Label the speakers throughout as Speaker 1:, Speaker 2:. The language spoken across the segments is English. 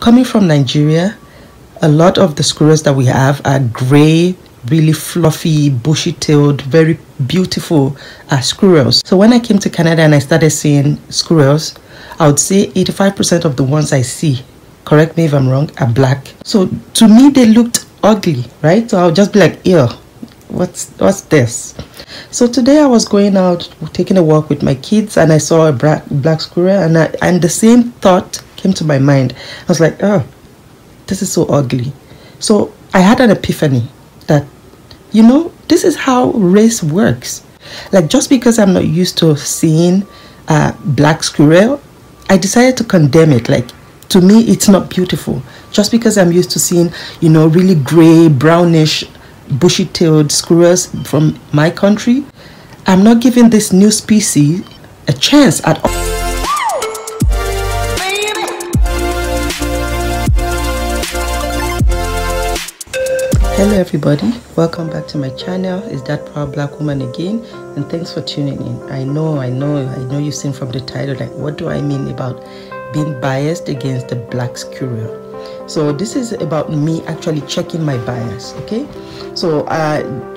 Speaker 1: Coming from Nigeria, a lot of the squirrels that we have are gray, really fluffy, bushy-tailed, very beautiful squirrels. So when I came to Canada and I started seeing squirrels, I would say 85% of the ones I see, correct me if I'm wrong, are black. So to me, they looked ugly, right? So I'll just be like, ew, what's this? So today I was going out, taking a walk with my kids, and I saw a black squirrel, and the same thought came to my mind. I was like, oh, this is so ugly. So I had an epiphany that, you know, this is how race works. Like, just because I'm not used to seeing a black squirrel, I decided to condemn it. Like, to me, it's not beautiful. Just because I'm used to seeing, you know, really gray, brownish, bushy-tailed squirrels from my country, I'm not giving this new species a chance at all. Hello everybody, welcome back to my channel. It's that proud black woman again, and thanks for tuning in. I know you've seen from the title, like, what do I mean about being biased against the black squirrel? So this is about me actually checking my bias, okay? So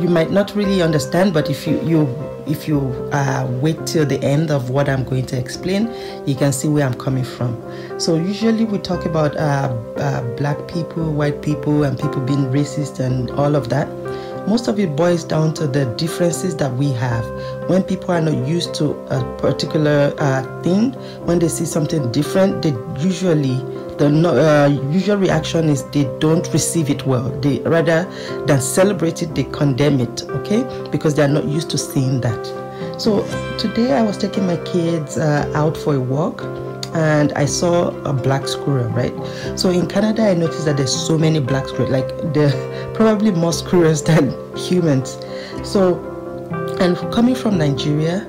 Speaker 1: you might not really understand, but if you wait till the end of what I'm going to explain, you can see where I'm coming from. So usually we talk about black people, white people, and people being racist and all of that. Most of it boils down to the differences that we have. When people are not used to a particular thing, when they see something different, they usually, the usual reaction is they don't receive it well. They, rather than celebrate it, they condemn it, okay? Because they are not used to seeing that. So today I was taking my kids out for a walk, and I saw a black squirrel, right? So in Canada, I noticed that there's so many black squirrels, like there are probably more squirrels than humans. So, and coming from Nigeria,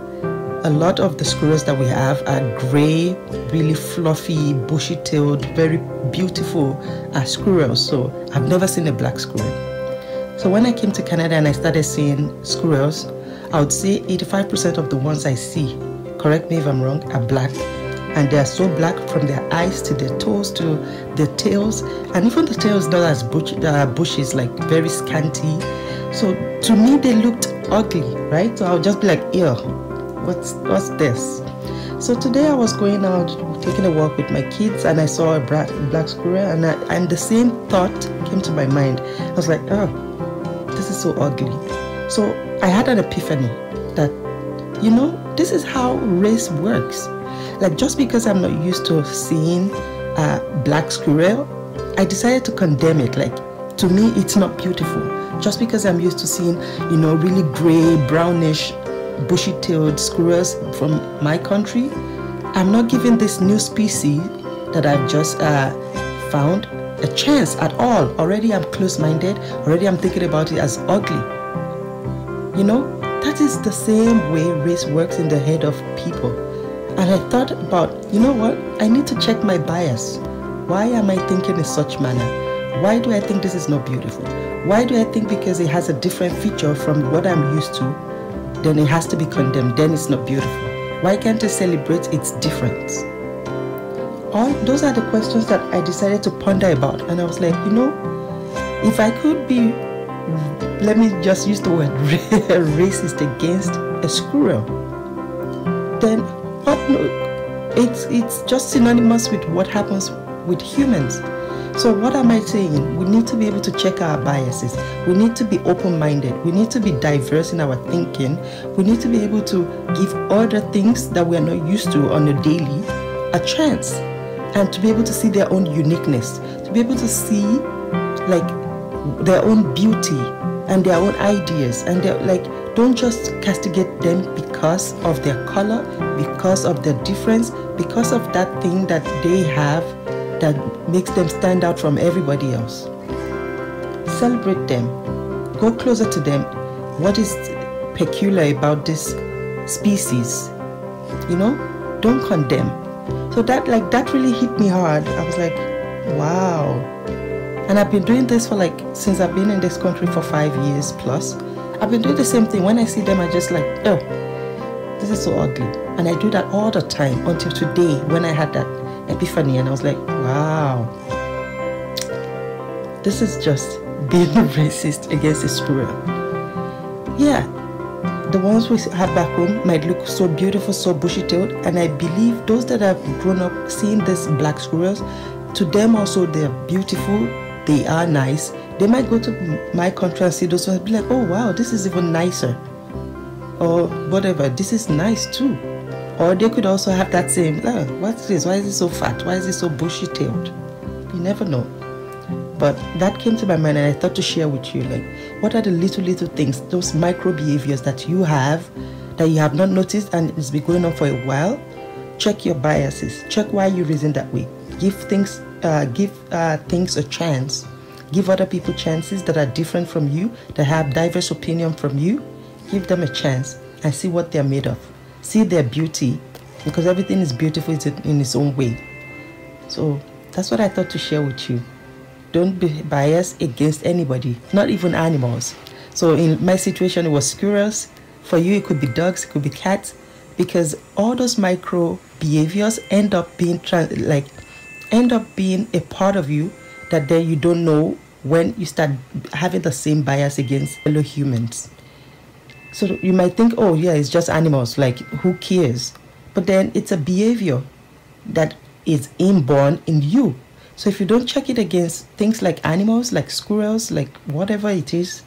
Speaker 1: a lot of the squirrels that we have are gray, really fluffy, bushy-tailed, very beautiful squirrels. So I've never seen a black squirrel. So when I came to Canada and I started seeing squirrels, I would say 85% of the ones I see, correct me if I'm wrong, are black. And they are so black from their eyes to their toes to their tails, and even the tails not as bushy, like very scanty. So to me, they looked ugly, right? So I'll just be like, ew, what's this? So today I was going out, taking a walk with my kids, and I saw a black squirrel, and the same thought came to my mind. I was like, oh, this is so ugly. So I had an epiphany that, you know, this is how race works. Like, just because I'm not used to seeing a black squirrel, I decided to condemn it. Like, to me, it's not beautiful. Just because I'm used to seeing, you know, really gray, brownish, bushy-tailed squirrels from my country, I'm not giving this new species that I've just found a chance at all. Already I'm close-minded. Already I'm thinking about it as ugly. You know, that is the same way race works in the head of people. And I thought about, you know what, I need to check my bias. Why am I thinking in such manner? Why do I think this is not beautiful? Why do I think because it has a different feature from what I'm used to, then it has to be condemned, then it's not beautiful? Why can't I celebrate its difference? All those are the questions that I decided to ponder about. And I was like, you know, if I could be, let me just use the word racist against a squirrel, then what? It's just synonymous with what happens with humans. So what am I saying? We need to be able to check our biases. We need to be open-minded. We need to be diverse in our thinking. We need to be able to give other things that we are not used to on a daily a chance, and to be able to see their own uniqueness, to be able to see like their own beauty and their own ideas, and they're like, don't just castigate them because of their color, because of their difference, because of that thing that they have that makes them stand out from everybody else. Celebrate them. Go closer to them. What is peculiar about this species? You know, don't condemn. So that really hit me hard. I was like, wow. And I've been doing this for since I've been in this country for 5 years plus. I've been doing the same thing. When I see them, I just like, oh, this is so ugly. And I do that all the time until today when I had that epiphany, and I was like, wow, this is just being racist against a squirrel. Yeah, the ones we have back home might look so beautiful, so bushy-tailed, and I believe those that have grown up seeing these black squirrels, to them also they're beautiful, they are nice. They might go to my country and see those ones and be like, oh wow, this is even nicer, or whatever, this is nice too. Or they could also have that same, oh, what's this, why is it so fat, why is it so bushy-tailed? You never know. But that came to my mind, and I thought to share with you, like, what are the little things, those micro behaviors that you have not noticed and it's been going on for a while. Check your biases. Check why you reason that way. Give things a chance. Give other people chances that are different from you, that have diverse opinion from you. Give them a chance and see what they're made of. See their beauty, because everything is beautiful in its own way. So that's what I thought to share with you. Don't be biased against anybody, not even animals. So in my situation, it was squirrels. For you, it could be dogs, it could be cats, because all those micro behaviors end up being a part of you that then you don't know when you start having the same bias against fellow humans. So you might think, oh yeah, it's just animals, like who cares? But then it's a behavior that is inborn in you. So if you don't check it against things like animals, like squirrels, like whatever it is,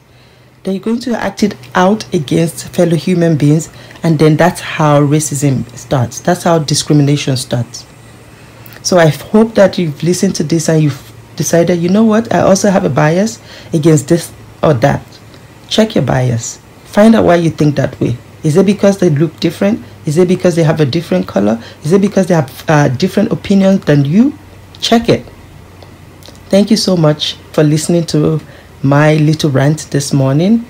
Speaker 1: then you're going to act it out against fellow human beings, and then that's how racism starts. That's how discrimination starts. So I hope that you've listened to this and you've decided, you know what, I also have a bias against this or that. Check your bias. Find out why you think that way. Is it because they look different? Is it because they have a different color? Is it because they have different opinions than you? Check it. Thank you so much for listening to my little rant this morning.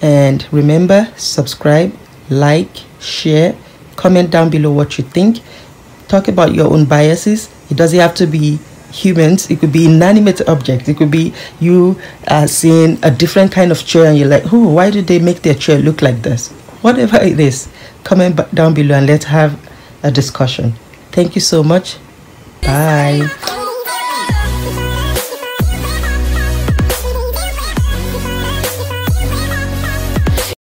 Speaker 1: And remember, subscribe, like, share, comment down below what you think. Talk about your own biases. It doesn't have to be humans. It could be inanimate objects. It could be you seeing a different kind of chair and you're like, oh, why did they make their chair look like this? Whatever it is, comment down below and let's have a discussion. Thank you so much. Bye.